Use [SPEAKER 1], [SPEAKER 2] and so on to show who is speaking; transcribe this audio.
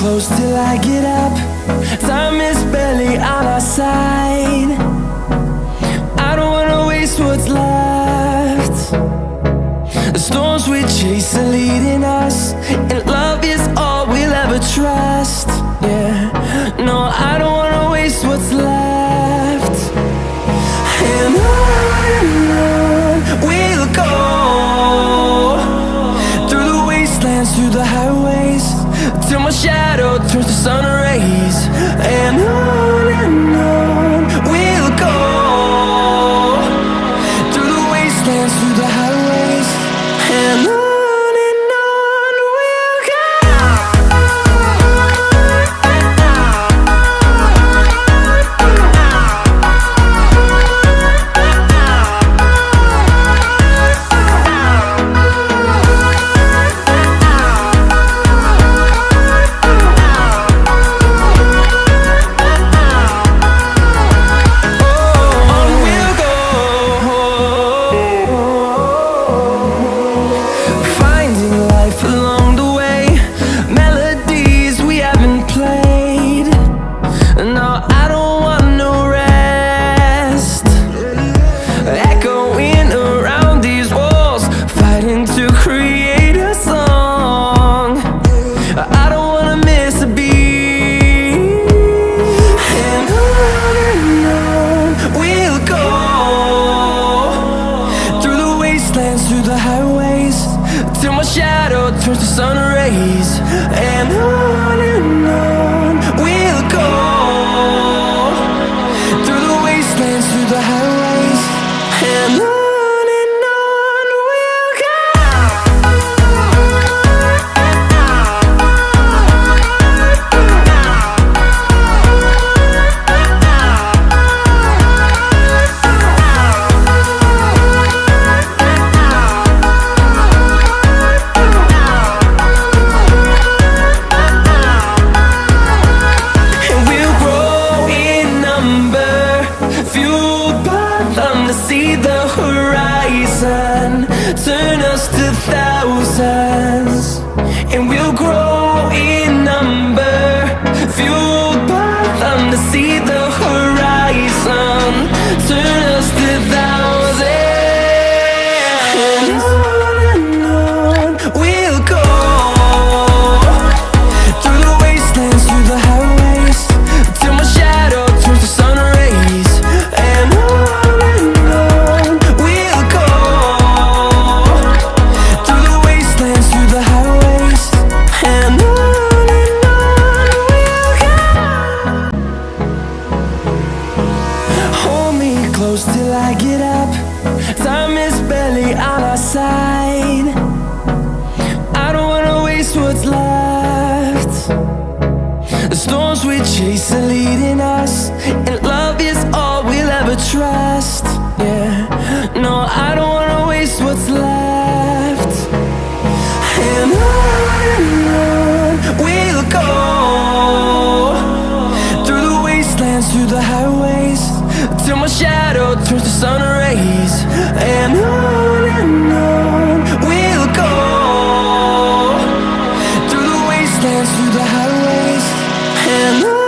[SPEAKER 1] close till I get up. Time is barely on our side. I don't wanna waste what's left. The storms we chase are leading us, and love is all we'll ever trust. Yeah, no, I don't wanna waste what's left. And on we'll go, through the wastelands, through the highways, till my shadow turns to sun rays. And on we'll go, through the wastelands, through the highways, and on. Through the highways, till my shadow turns to sun rays. And on we'll go, through the wastelands, through the highways, and on. See the horizon turn us to thousands, and we'll grow in number, fueled by them to see the horizon turn us to thousands. And on we'll go, through the wastelands, through the highways, till my shadow turns to sun rays. And on close till I get up. Time is barely on our side. I don't wanna waste what's left. The storms we chase are leading us, and love is all we'll ever trust. Yeah, no, I don't wanna waste what's left. And on we'll go, through the wastelands, through the highways, till my shadow turns to sun rays. And on we'll go, through the wastelands, through the highways, and on.